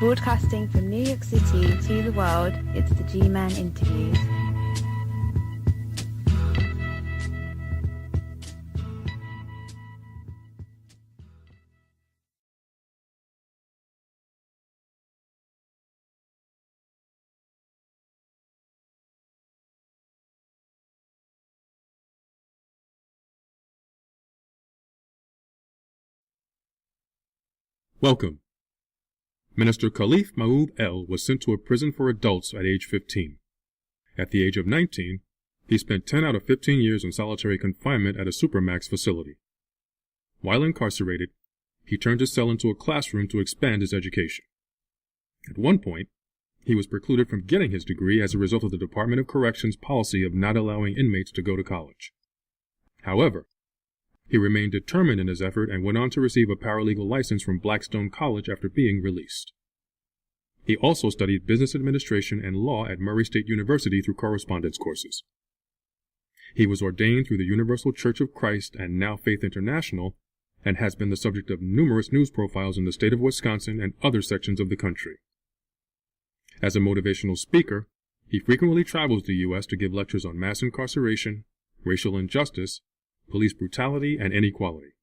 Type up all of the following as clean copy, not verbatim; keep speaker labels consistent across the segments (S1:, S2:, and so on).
S1: Broadcasting from New York City to the world, it's the G-Man Interviews.
S2: Welcome. Minister Caliph Muab-El was sent to a prison for adults at age 15. At the age of 19, he spent 10 out of 15 years in solitary confinement at a supermax facility. While incarcerated, he turned his cell into a classroom to expand his education. At one point, he was precluded from getting his degree as a result of the Department of Corrections' policy of not allowing inmates to go to college. However, he remained determined in his effort and went on to receive a paralegal license from Blackstone College after being released. He also studied business administration and law at Murray State University through correspondence courses. He was ordained through the Universal Church of Christ and Now Faith International, and has been the subject of numerous news profiles in the state of Wisconsin and other sections of the country. As a motivational speaker, he frequently travels the U.S. to give lectures on mass incarceration, racial injustice, police brutality, and inequality.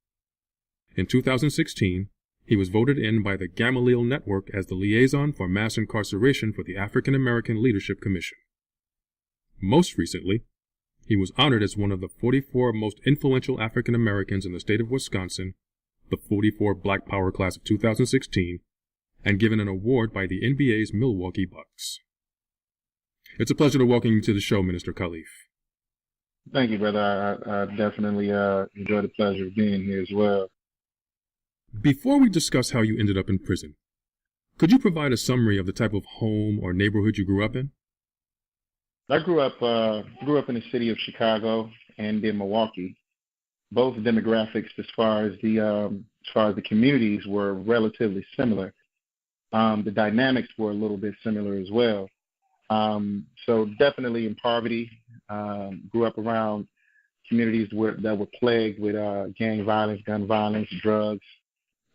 S2: In 2016, he was voted in by the Gamaliel Network as the Liaison for Mass-Incarceration for the African American Leadership Commission. Most recently, he was honored as one of the 44 most influential African Americans in the state of Wisconsin, the 44 Black Power class of 2016, and given an award by the NBA's Milwaukee Bucks. It's a pleasure to welcome you to the show, Minister Caliph.
S3: Thank you, brother. I definitely enjoy the pleasure of being here as well.
S2: Before we discuss how you ended up in prison, could you provide a summary of the type of home or neighborhood you grew up in?
S3: I grew up in the city of Chicago and in Milwaukee. Both demographics, as far as the communities, were relatively similar. The dynamics were a little bit similar as well. So definitely in poverty. Grew up around communities that were plagued with gang violence, gun violence, drugs,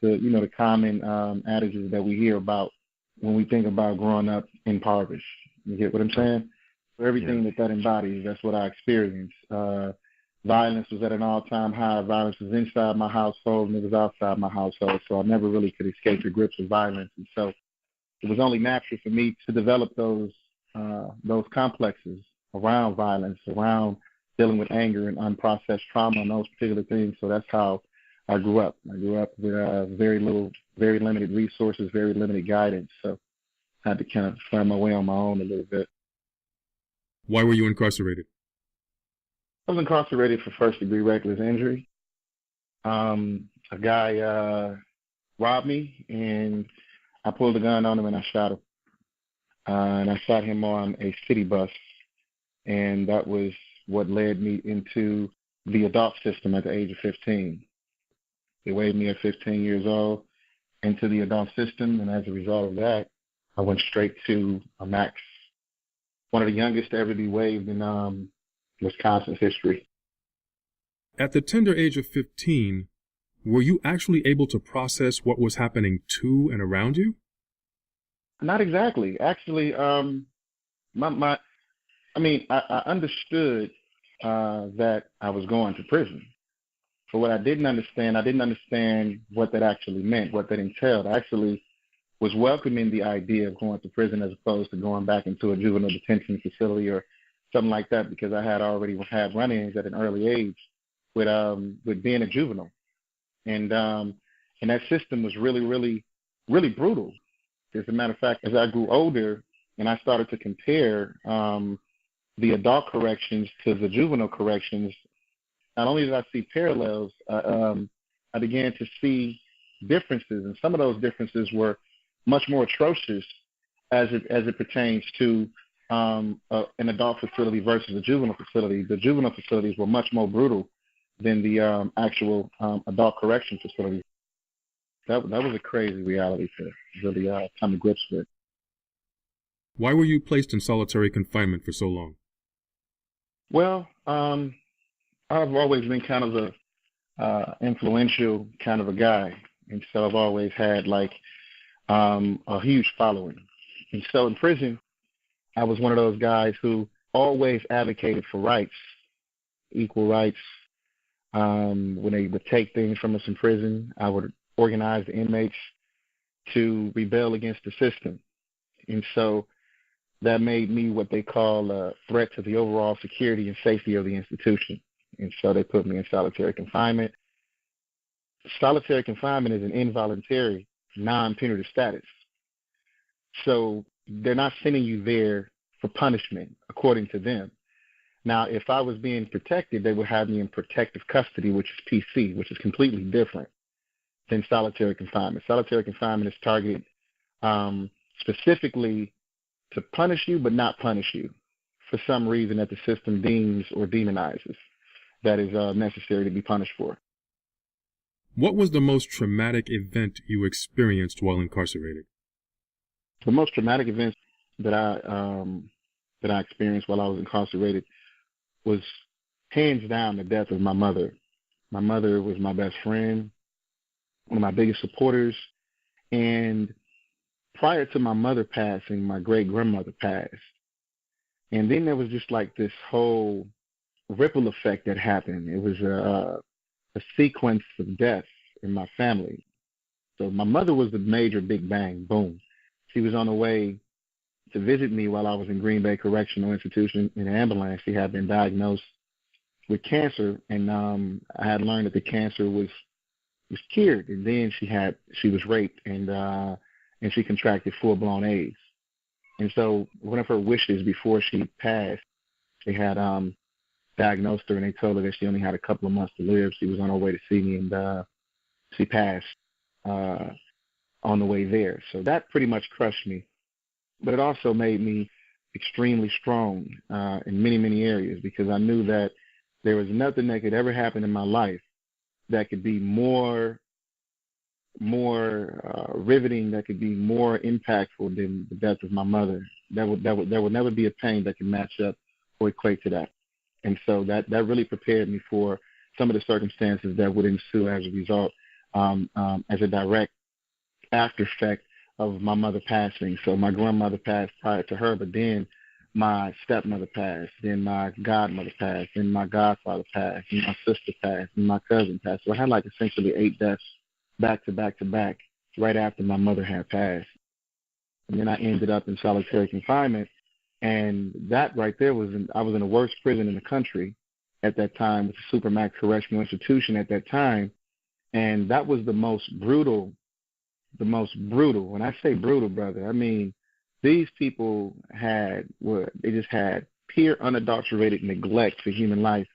S3: the common adages that we hear about when we think about growing up impoverished. You get what I'm saying? For everything that embodies, that's what I experienced. Violence was at an all-time high. Violence was inside my household and it was outside my household, so I never really could escape the grips of violence. And so it was only natural for me to develop those complexes around violence, around dealing with anger and unprocessed trauma and those particular things. So that's how I grew up. I grew up with very limited resources, very limited guidance. So I had to kind of find my way on my own a little bit.
S2: Why were you incarcerated?
S3: I was incarcerated for first-degree reckless injury. A guy robbed me, and I pulled a gun on him and I shot him. And I shot him on a city bus. And that was what led me into the adult system at the age of 15. They waived me at 15 years old into the adult system, and as a result of that, I went straight to a max. One of the youngest to ever be waived in Wisconsin's history.
S2: At the tender age of 15, were you actually able to process what was happening to and around you?
S3: Not exactly. Actually, I understood that I was going to prison. But what I didn't understand what that actually meant, what that entailed. I actually was welcoming the idea of going to prison as opposed to going back into a juvenile detention facility or something like that, because I had already had run-ins at an early age with being a juvenile. And that system was really, really, really brutal. As a matter of fact, as I grew older and I started to compare the adult corrections to the juvenile corrections, not only did I see parallels, I began to see differences, and some of those differences were much more atrocious as it pertains to an adult facility versus a juvenile facility. The juvenile facilities were much more brutal than the actual adult correction facility. That was a crazy reality to really come to grips with.
S2: Why were you placed in solitary confinement for so long?
S3: Well, I've always been kind of a influential kind of a guy, and so I've always had a huge following. And so in prison, I was one of those guys who always advocated for rights, equal rights. When they would take things from us in prison, I would organize the inmates to rebel against the system. And so that made me what they call a threat to the overall security and safety of the institution. And so they put me in solitary confinement. Solitary confinement is an involuntary, non-punitive status. So they're not sending you there for punishment, according to them. Now, if I was being protected, they would have me in protective custody, which is PC, which is completely different than solitary confinement. Solitary confinement is targeted specifically to punish you, but not punish you for some reason that the system deems or demonizes that is necessary to be punished for.
S2: What was the most traumatic event you experienced while incarcerated?
S3: The most traumatic event that I experienced while I was incarcerated was hands down the death of my mother. My mother was my best friend, one of my biggest supporters, and prior to my mother passing, my great-grandmother passed. And then there was just like this whole ripple effect that happened. It was a sequence of deaths in my family. So my mother was the major big bang, boom. She was on the way to visit me while I was in Green Bay Correctional Institution in an ambulance. She had been diagnosed with cancer, and I had learned that the cancer was cured. And then she was raped, and she contracted full-blown AIDS. And so one of her wishes before she passed, they had diagnosed her, and they told her that she only had a couple of months to live. She was on her way to see me, and she passed on the way there. So that pretty much crushed me. But it also made me extremely strong in many, many areas, because I knew that there was nothing that could ever happen in my life that could be more riveting, that could be more impactful than the death of my mother. There would never be a pain that could match up or equate to that. And so that really prepared me for some of the circumstances that would ensue as a result, as a direct after effect of my mother passing. So my grandmother passed prior to her, but then my stepmother passed, then my godmother passed, then my godfather passed, and my sister passed, and my cousin passed. So I had like essentially 8 deaths back to back to back right after my mother had passed. And then I ended up in solitary confinement, and that right there I was in the worst prison in the country at that time, with the Supermax Correctional Institution at that time, and that was the most brutal. When I say brutal, brother, I mean these people just had pure unadulterated neglect for human life,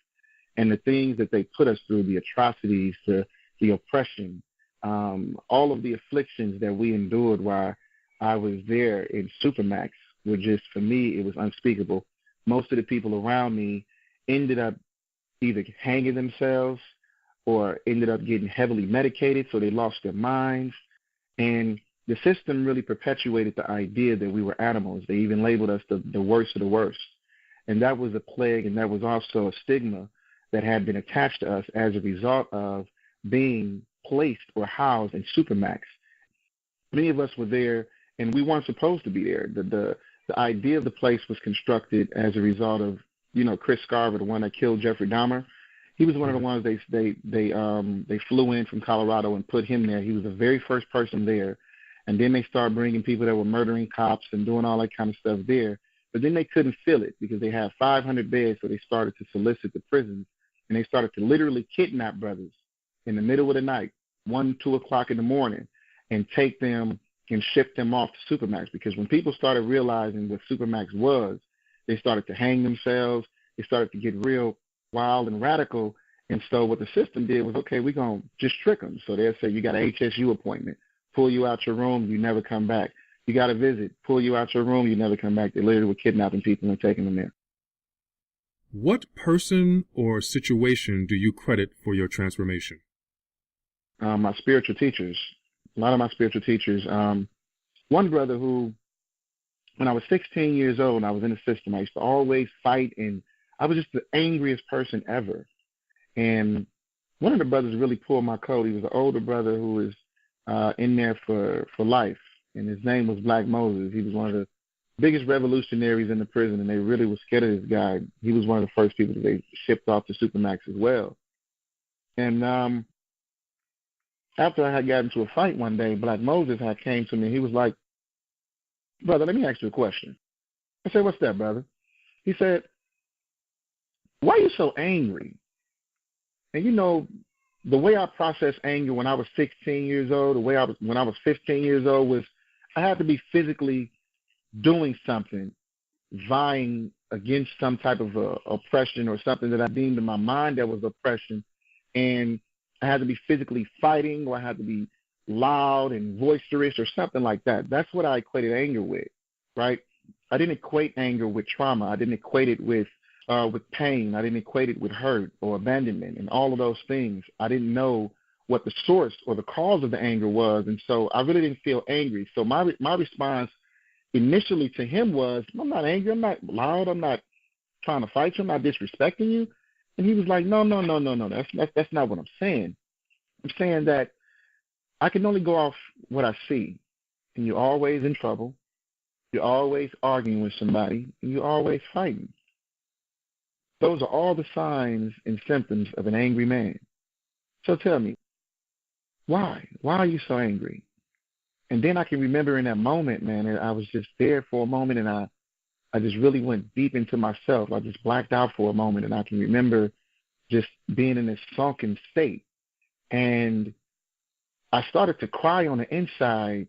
S3: and the things that they put us through, the atrocities, the oppression, all of the afflictions that we endured while I was there in Supermax were just, for me, it was unspeakable. Most of the people around me ended up either hanging themselves or ended up getting heavily medicated, so they lost their minds. And the system really perpetuated the idea that we were animals. They even labeled us the worst of the worst. And that was a plague, and that was also a stigma that had been attached to us as a result of being placed or housed in Supermax. Many of us were there, and we weren't supposed to be there. The idea of the place was constructed as a result of, Chris Scarver, the one that killed Jeffrey Dahmer. He was one of the ones they flew in from Colorado and put him there. He was the very first person there. And then they started bringing people that were murdering cops and doing all that kind of stuff there. But then they couldn't fill it because they had 500 beds, so they started to solicit the prisons. And they started to literally kidnap brothers in the middle of the night, 1, 2 o'clock in the morning, and take them and ship them off to Supermax. Because when people started realizing what Supermax was, they started to hang themselves. They started to get real wild and radical. And so what the system did was, okay, we're going to just trick them. So they'll say, you got an HSU appointment, pull you out your room, you never come back. You got a visit, pull you out your room, you never come back. They literally were kidnapping people and taking them there.
S2: What person or situation do you credit for your transformation?
S3: My spiritual teachers, a lot of my spiritual teachers. One brother who, when I was 16 years old and I was in the system, I used to always fight, and I was just the angriest person ever. And one of the brothers really pulled my coat. He was an older brother who was in there for life. and his name was Black Moses. He was one of the biggest revolutionaries in the prison, and they really were scared of this guy. He was one of the first people that they shipped off to Supermax as well. And after I had gotten into a fight one day, Black Moses had came to me. He was like, "Brother, let me ask you a question." I said, "What's that, brother?" He said, "Why are you so angry?" And you know, the way I processed anger when I was 16 years old, the way I was when I was 15 years old was I had to be physically doing something, vying against some type of oppression or something that I deemed in my mind that was oppression. And I had to be physically fighting, or I had to be loud and boisterous or something like that. That's what I equated anger with, right? I didn't equate anger with trauma. I didn't equate it with pain. I didn't equate it with hurt or abandonment and all of those things. I didn't know what the source or the cause of the anger was, and so I really didn't feel angry. So my response initially to him was, "I'm not angry. I'm not loud. I'm not trying to fight you. I'm not disrespecting you." And he was like, "No. That's not what I'm saying. I'm saying that I can only go off what I see, and you're always in trouble. You're always arguing with somebody, and you're always fighting. Those are all the signs and symptoms of an angry man. So tell me, why? Why are you so angry?" And then I can remember in that moment, man, I was just there for a moment, and I just really went deep into myself. I just blacked out for a moment, and I can remember just being in this sunken state. And I started to cry on the inside,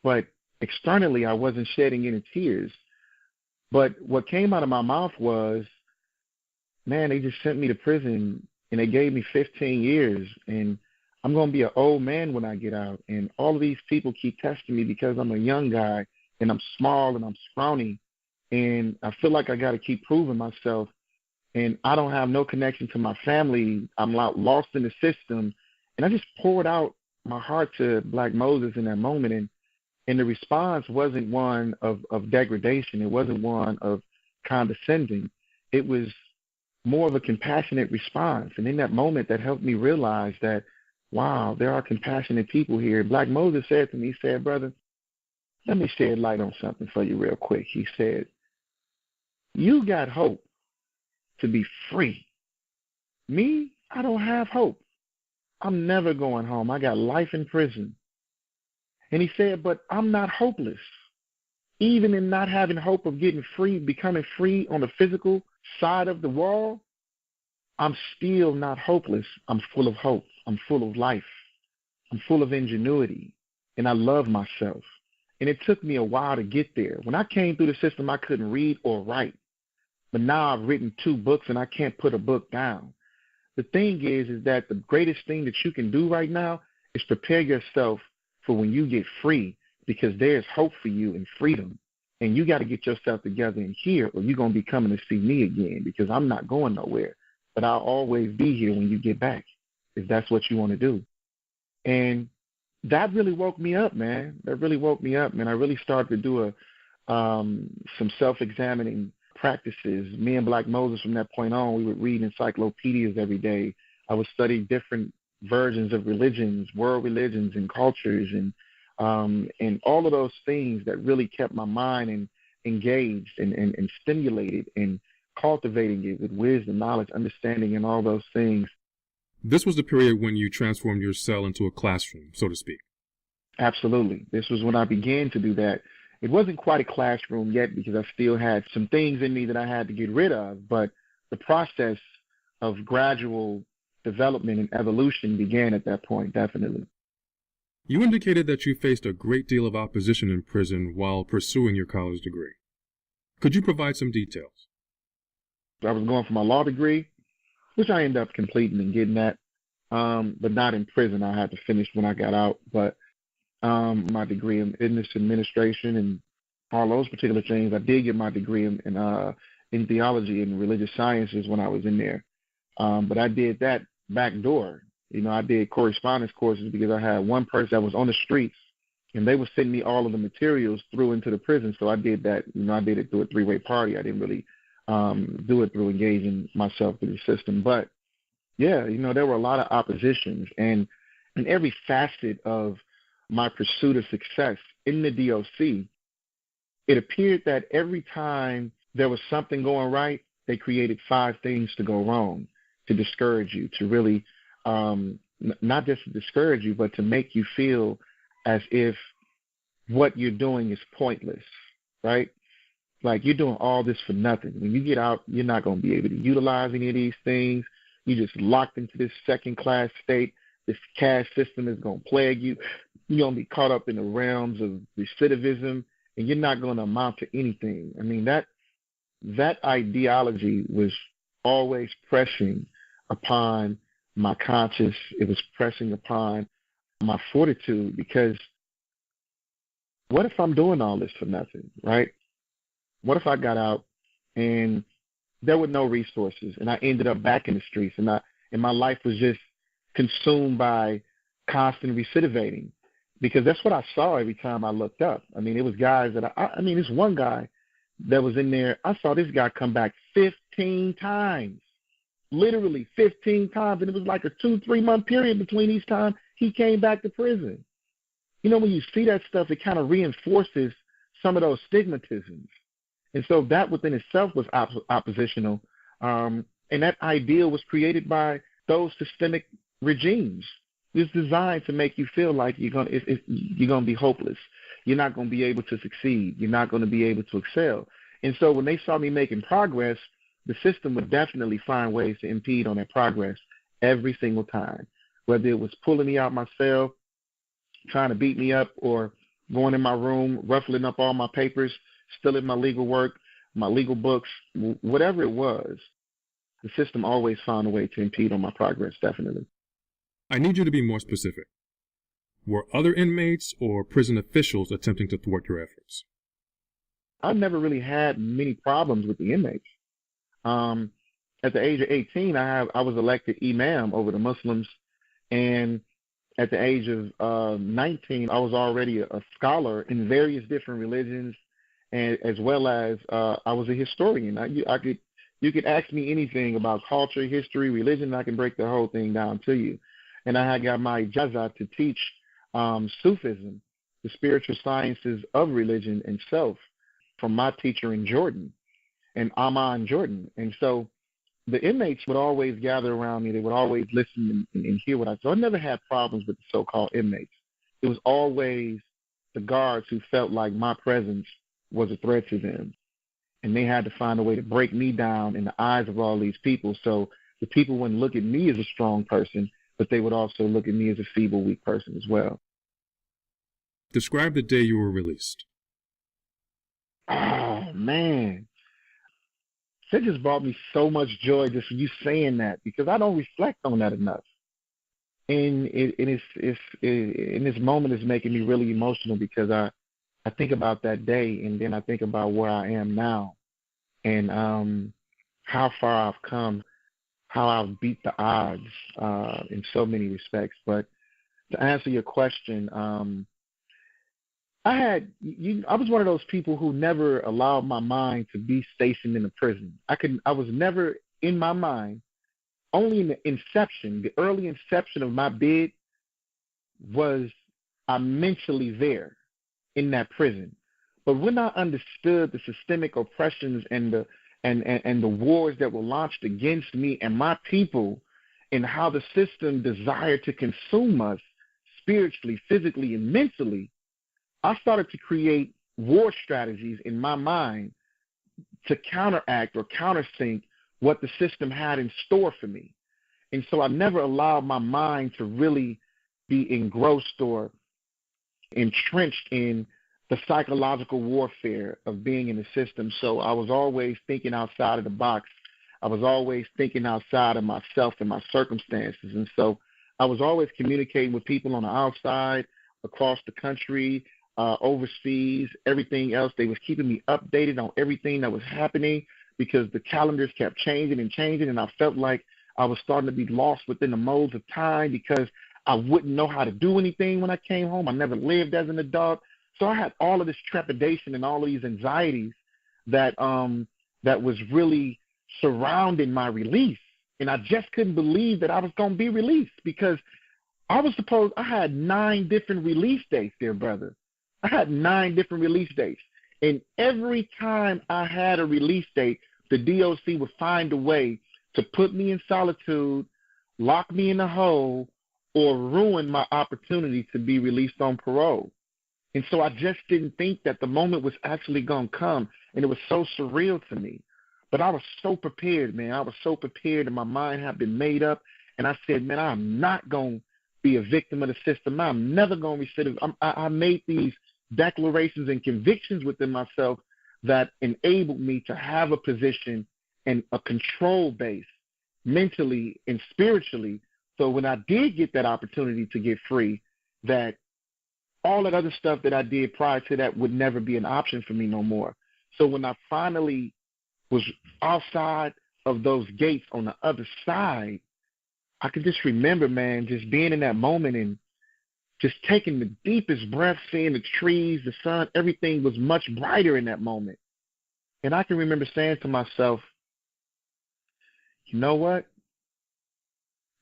S3: but externally I wasn't shedding any tears. But what came out of my mouth was, "Man, they just sent me to prison, and they gave me 15 years, and I'm going to be an old man when I get out, and all of these people keep testing me because I'm a young guy, and I'm small, and I'm scrawny, and I feel like I got to keep proving myself, and I don't have no connection to my family. I'm lost in the system." And I just poured out my heart to Black Moses in that moment, and the response wasn't one of degradation. It wasn't one of condescending. It was more of a compassionate response. And in that moment, that helped me realize that, wow, there are compassionate people here. Black Moses said to me, he said, "Brother, let me shed light on something for you real quick." He said, "You got hope to be free. Me, I don't have hope. I'm never going home. I got life in prison." And he said, "But I'm not hopeless. Even in not having hope of getting free, becoming free on the physical side of the wall, I'm still not hopeless. I'm full of hope. I'm full of life. I'm full of ingenuity. And I love myself." And it took me a while to get there. When I came through the system, I couldn't read or write. But now I've written 2 books, and I can't put a book down. The thing is that the greatest thing that you can do right now is prepare yourself for when you get free, because there's hope for you in freedom. And you got to get yourself together in here, or you're going to be coming to see me again, because I'm not going nowhere. But I'll always be here when you get back, if that's what you want to do. And that really woke me up, man. That really woke me up, man. I really started to do some self-examining practices. Me and Black Moses, from that point on, we would read encyclopedias every day. I would study different versions of religions, world religions and cultures, and all of those things that really kept my mind engaged and stimulated, and cultivating it with wisdom, knowledge, understanding, and all those things.
S2: This was the period when you transformed your cell into a classroom, so to speak.
S3: Absolutely. This was when I began to do that. It wasn't quite a classroom yet, because I still had some things in me that I had to get rid of, but the process of gradual development and evolution began at that point, definitely.
S2: You indicated that you faced a great deal of opposition in prison while pursuing your college degree. Could you provide some details?
S3: I was going for my law degree, which I ended up completing and getting that, but not in prison. I had to finish when I got out. But my degree in business administration and all those particular things, I did get my degree in theology and religious sciences when I was in there. But I did that back door. You know, I did correspondence courses because I had one person that was on the streets, and they would send me all of the materials through into the prison. So I did that. You know, I did it through a 3-way party. I didn't really do it through engaging myself through the system. But yeah, you know, there were a lot of oppositions, and in every facet of my pursuit of success in the DOC, it appeared that every time there was something going right, they created 5 things to go wrong, to discourage you, to really not just to discourage you, but to make you feel as if what you're doing is pointless, right? Like you're doing all this for nothing. When you get out, you're not going to be able to utilize any of these things. You're just locked into this second-class state. This caste system is going to plague you. You're going to be caught up in the realms of recidivism, and you're not going to amount to anything. I mean, that ideology was always pressing upon my conscience. It was pressing upon my fortitude, because what if I'm doing all this for nothing, right? What if I got out and there were no resources and I ended up back in the streets and my life was just consumed by constant recidivating? Because that's what I saw every time I looked up. I mean, it was guys that I mean, this one guy that was in there, I saw this guy come back 15 times, literally 15 times. And it was like a 2-3 month period between each time he came back to prison. You know, when you see that stuff, it kind of reinforces some of those stigmatisms. And so that within itself was oppositional. And that ideal was created by those systemic regimes. It's designed to make you feel like you're going to be hopeless. You're not going to be able to succeed. You're not going to be able to excel. And so when they saw me making progress, the system would definitely find ways to impede on that progress every single time, whether it was pulling me out my cell, trying to beat me up, or going in my room, ruffling up all my papers, stealing my legal work, my legal books, whatever it was. The system always found a way to impede on my progress, definitely.
S2: I need you to be more specific. Were other inmates or prison officials attempting to thwart your efforts?
S3: I've never really had many problems with the inmates. At the age of 18, I was elected imam over the Muslims, and at the age of 19, I was already a scholar in various different religions, and as well as I was a historian. You could ask me anything about culture, history, religion, and I can break the whole thing down to you. And I had got my ijazah to teach Sufism, the spiritual sciences of religion and self, from my teacher in Jordan, in Amman, Jordan. And so the inmates would always gather around me. They would always listen and hear what I said. So I never had problems with the so-called inmates. It was always the guards who felt like my presence was a threat to them. And they had to find a way to break me down in the eyes of all these people. So the people wouldn't look at me as a strong person, but they would also look at me as a feeble, weak person as well.
S2: Describe the day you were released.
S3: Oh, man. That just brought me so much joy just you saying that, because I don't reflect on that enough. And in this moment is making me really emotional, because I think about that day, and then I think about where I am now, and how far I've come, how I've beat the odds in so many respects. But to answer your question, I was one of those people who never allowed my mind to be stationed in a prison. I was never in my mind. Only in the early inception of my bid was I mentally there in that prison. But when I understood the systemic oppressions and the wars that were launched against me and my people, and how the system desired to consume us spiritually, physically, and mentally, I started to create war strategies in my mind to counteract or countersink what the system had in store for me. And so I never allowed my mind to really be engrossed or entrenched in the psychological warfare of being in the system. So I was always thinking outside of the box. I was always thinking outside of myself and my circumstances. And so I was always communicating with people on the outside, across the country, overseas, everything else. They was keeping me updated on everything that was happening, because the calendars kept changing, and I felt like I was starting to be lost within the modes of time, because I wouldn't know how to do anything when I came home. I never lived as an adult. So I had all of this trepidation and all of these anxieties that was really surrounding my release. And I just couldn't believe that I was going to be released, because I had 9 different release dates, dear brother. I had 9 different release dates. And every time I had a release date, the DOC would find a way to put me in solitude, lock me in a hole, or ruin my opportunity to be released on parole. And so I just didn't think that the moment was actually going to come, and it was so surreal to me. But I was so prepared, man. I was so prepared, and my mind had been made up. And I said, man, I'm not going to be a victim of the system. I'm never going to recidivate. I made these declarations and convictions within myself that enabled me to have a position and a control base mentally and spiritually. So when I did get that opportunity to get free, that all that other stuff that I did prior to that would never be an option for me no more. So when I finally was outside of those gates on the other side, I could just remember, man, just being in that moment and just taking the deepest breath, seeing the trees, the sun, everything was much brighter in that moment. And I can remember saying to myself, you know what?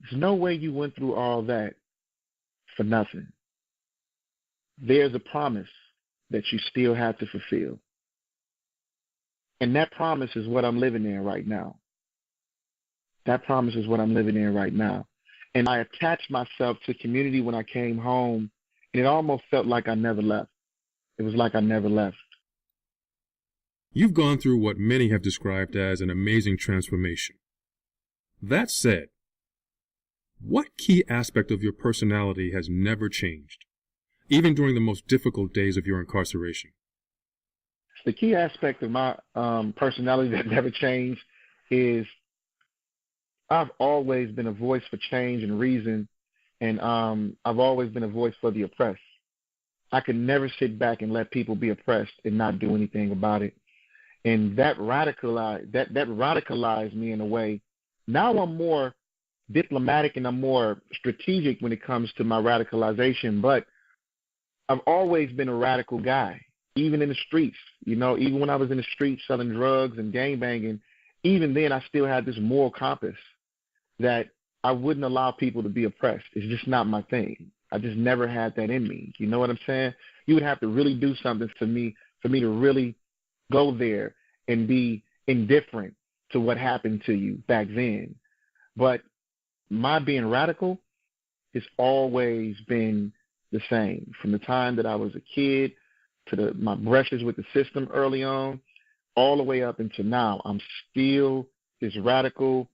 S3: There's no way you went through all that for nothing. There's a promise that you still have to fulfill. And that promise is what I'm living in right now. That promise is what I'm living in right now. And I attached myself to community when I came home, and it almost felt like I never left. It was like I never left.
S2: You've gone through what many have described as an amazing transformation. That said, what key aspect of your personality has never changed, even during the most difficult days of your incarceration?
S3: The key aspect of my personality that never changed is I've always been a voice for change and reason, and I've always been a voice for the oppressed. I could never sit back and let people be oppressed and not do anything about it. And that radicalized me in a way. Now I'm more diplomatic and I'm more strategic when it comes to my radicalization, but I've always been a radical guy, even in the streets. You know, even when I was in the streets selling drugs and gangbanging, even then I still had this moral compass that I wouldn't allow people to be oppressed. It's just not my thing. I just never had that in me. You know what I'm saying? You would have to really do something for me to really go there and be indifferent to what happened to you back then. But my being radical has always been the same. From the time that I was a kid to my brushes with the system early on, all the way up until now, I'm still this radical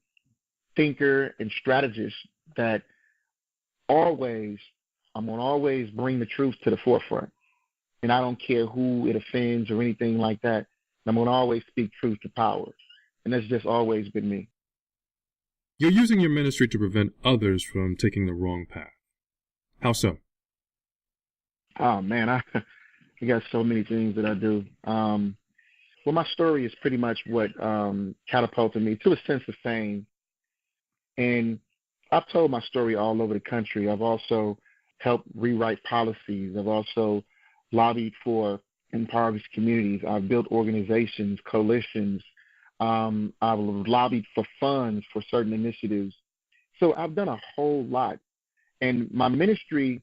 S3: thinker and strategist that I'm going to always bring the truth to the forefront. And I don't care who it offends or anything like that. I'm going to always speak truth to power. And that's just always been me.
S2: You're using your ministry to prevent others from taking the wrong path. How so?
S3: Oh, man, I got so many things that I do. Well, my story is pretty much what catapulted me to a sense of fame. And I've told my story all over the country. I've also helped rewrite policies. I've also lobbied for impoverished communities. I've built organizations, coalitions. I've lobbied for funds for certain initiatives. So I've done a whole lot. And my ministry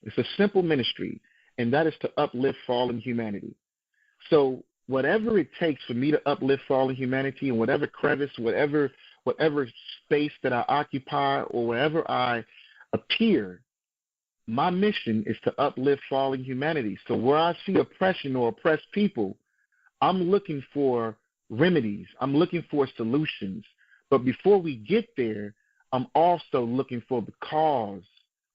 S3: is a simple ministry, and that is to uplift fallen humanity. So whatever it takes for me to uplift fallen humanity in whatever crevice, whatever space that I occupy or wherever I appear, my mission is to uplift fallen humanity. So where I see oppression or oppressed people, I'm looking for remedies. I'm looking for solutions. But before we get there, I'm also looking for the cause.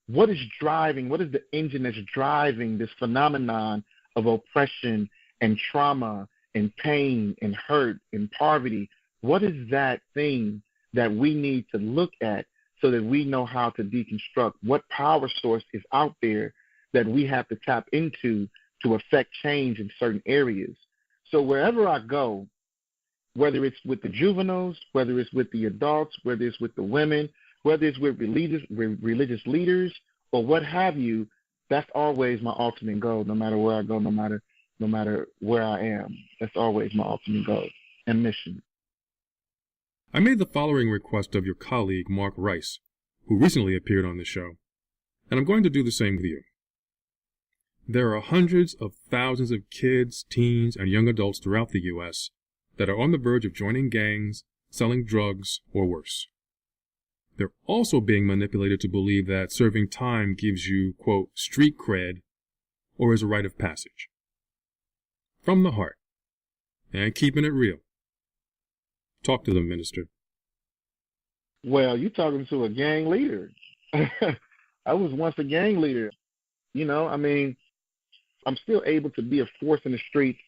S3: What is the engine that's driving this phenomenon of oppression and trauma and pain and hurt and poverty? What is that thing that we need to look at so that we know how to deconstruct? What power source is out there that we have to tap into to affect change in certain areas? So wherever I go, whether it's with the juveniles, whether it's with the adults, whether it's with the women, whether it's with religious leaders or what have you, that's always my ultimate goal, no matter where I go, no matter where I am. That's always my ultimate goal and mission.
S2: I made the following request of your colleague, Mark Rice, who recently appeared on the show. And I'm going to do the same with you. There are hundreds of thousands of kids, teens, and young adults throughout the U.S. that are on the verge of joining gangs, selling drugs, or worse. They're also being manipulated to believe that serving time gives you, quote, street cred, or is a rite of passage. From the heart, and keeping it real. Talk to them, Minister.
S3: Well, you're talking to a gang leader. I was once a gang leader. You know, I mean, I'm still able to be a force in the streets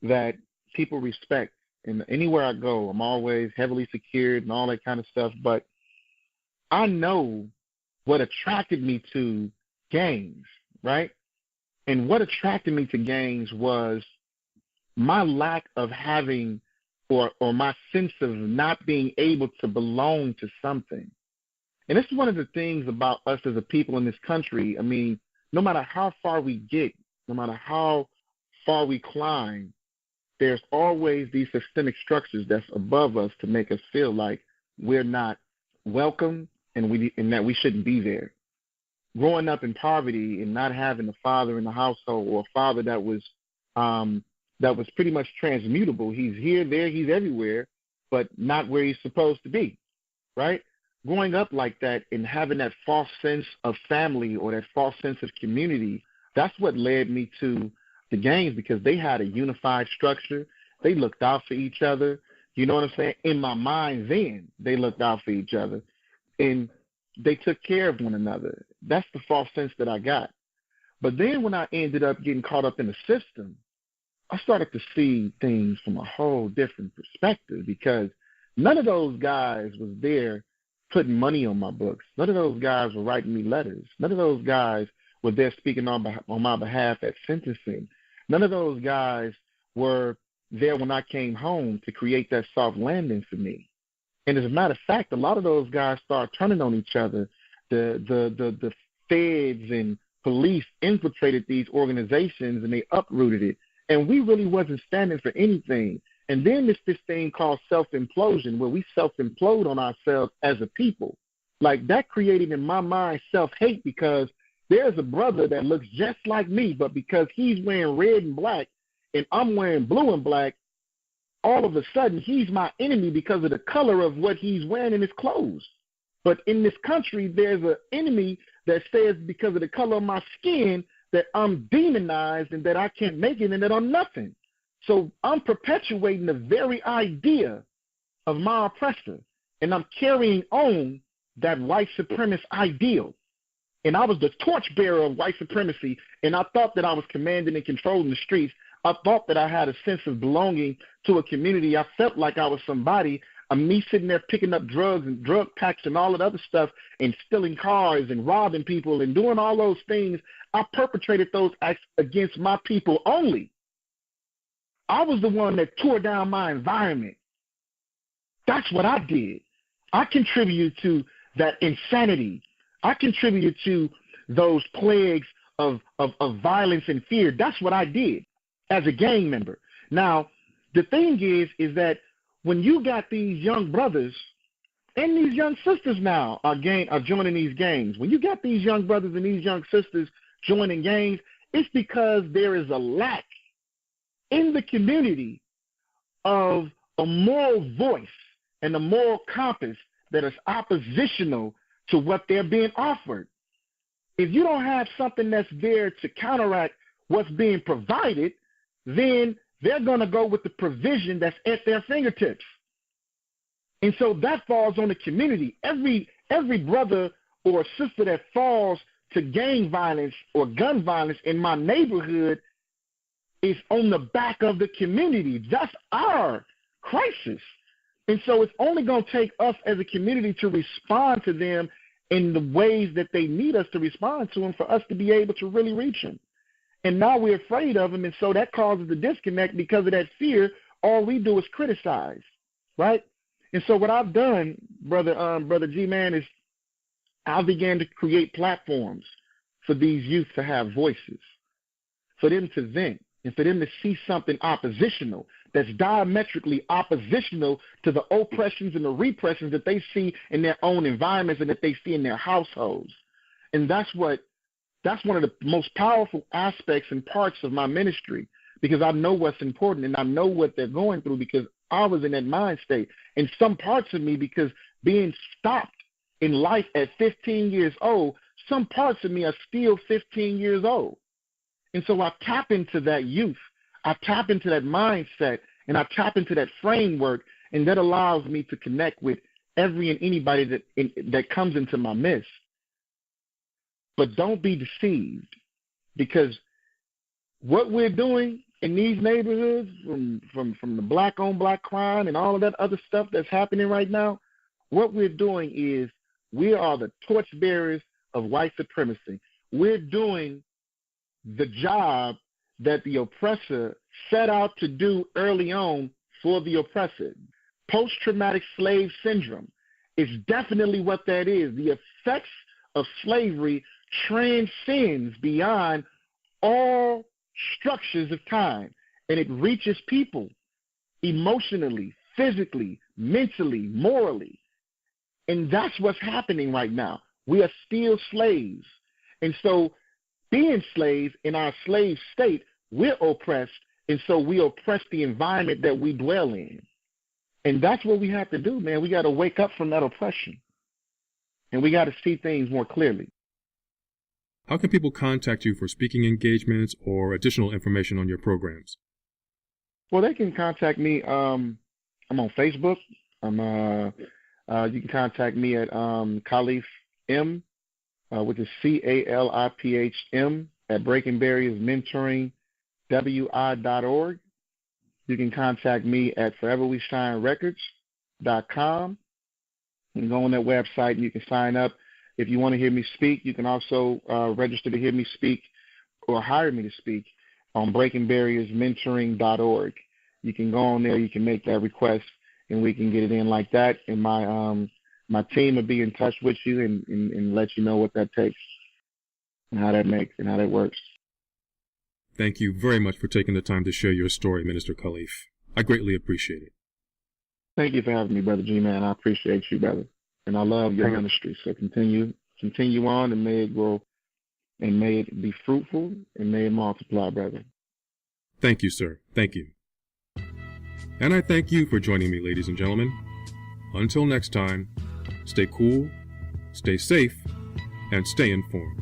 S3: that people respect. And anywhere I go, I'm always heavily secured and all that kind of stuff. But I know what attracted me to gangs, right? And what attracted me to gangs was my lack of having or my sense of not being able to belong to something. And this is one of the things about us as a people in this country. I mean, no matter how far we get, no matter how far we climb, there's always these systemic structures that's above us to make us feel like we're not welcome and that we shouldn't be there. Growing up in poverty and not having a father in the household, or a father that was pretty much transmutable. He's here, there, he's everywhere, but not where he's supposed to be, right? Growing up like that and having that false sense of family or that false sense of community, that's what led me to the gangs, because they had a unified structure. They looked out for each other. You know what I'm saying? In my mind then, they looked out for each other. And they took care of one another. That's the false sense that I got. But then when I ended up getting caught up in the system, I started to see things from a whole different perspective, because none of those guys was there putting money on my books. None of those guys were writing me letters. None of those guys were there speaking on my behalf at sentencing. None of those guys were there when I came home to create that soft landing for me. And as a matter of fact, a lot of those guys started turning on each other. The feds and police infiltrated these organizations and they uprooted it. And we really wasn't standing for anything. And then there's this thing called self-implosion, where we self-implode on ourselves as a people. Like, that created in my mind self-hate, because there's a brother that looks just like me, but because he's wearing red and black and I'm wearing blue and black, all of a sudden he's my enemy because of the color of what he's wearing in his clothes. But in this country, there's an enemy that says because of the color of my skin that I'm demonized and that I can't make it and that I'm nothing. So I'm perpetuating the very idea of my oppressor, and I'm carrying on that white supremacist ideal. And I was the torchbearer of white supremacy, and I thought that I was commanding and controlling the streets. I thought that I had a sense of belonging to a community. I felt like I was somebody. Me sitting there picking up drugs and drug packs and all that other stuff and stealing cars and robbing people and doing all those things. I perpetrated those acts against my people only. I was the one that tore down my environment. That's what I did. I contributed to that insanity. I contributed to those plagues of violence and fear. That's what I did as a gang member. Now, the thing is that when you got these young brothers and these young sisters now are joining these gangs, when you got these young brothers and these young sisters joining gangs, it's because there is a lack in the community of a moral voice and a moral compass that is oppositional to what they're being offered. If you don't have something that's there to counteract what's being provided, then they're going to go with the provision that's at their fingertips. And so that falls on the community. Every brother or sister that falls to gang violence or gun violence in my neighborhood is on the back of the community. That's our crisis. And so it's only going to take us as a community to respond to them in the ways that they need us to respond to them for us to be able to really reach them. And now we're afraid of them, and so that causes the disconnect. Because of that fear, all we do is criticize, right? And so what I've done, Brother G-Man, is I began to create platforms for these youth to have voices, for them to vent, and for them to see something oppositional that's diametrically oppositional to the oppressions and the repressions that they see in their own environments and that they see in their households. And that's one of the most powerful aspects and parts of my ministry, because I know what's important and I know what they're going through, because I was in that mind state. And some parts of me, because being stopped in life at 15 years old, some parts of me are still 15 years old. And so I tap into that youth. I tap into that mindset, and I tap into that framework, and that allows me to connect with every and anybody that comes into my midst. But don't be deceived, because what we're doing in these neighborhoods, from the black-on-black crime and all of that other stuff that's happening right now, what we're doing is we are the torchbearers of white supremacy. We're doing the job that the oppressor set out to do early on for the oppressor. Post-traumatic slave syndrome is definitely what that is. The effects of slavery transcends beyond all structures of time, and it reaches people emotionally, physically, mentally, morally. And that's what's happening right now. We are still slaves. And so being slaves in our slave state, we're oppressed, and so we oppress the environment that we dwell in. And that's what we have to do, man. We got to wake up from that oppression, and we got to see things more clearly.
S2: How can people contact you for speaking engagements or additional information on your programs?
S3: Well, they can contact me. I'm on Facebook. You can contact me at Caliph M, which is CALIPHM, at Breaking Barriers Mentoring WI.org. You can contact me at foreverweshinerecords.com. You can go on that website and you can sign up. If you want to hear me speak, you can also register to hear me speak or hire me to speak on breakingbarriersmentoring.org. You can go on there, you can make that request, and we can get it in like that. And my team will be in touch with you and let you know what that takes and how that works.
S2: Thank you very much for taking the time to share your story, Minister Caliph. I greatly appreciate it.
S3: Thank you for having me, Brother G-Man. I appreciate you, brother. And I love your ministry. So continue on, and may it grow, and may it be fruitful, and may it multiply, brother.
S2: Thank you, sir. Thank you. And I thank you for joining me, ladies and gentlemen. Until next time, stay cool, stay safe, and stay informed.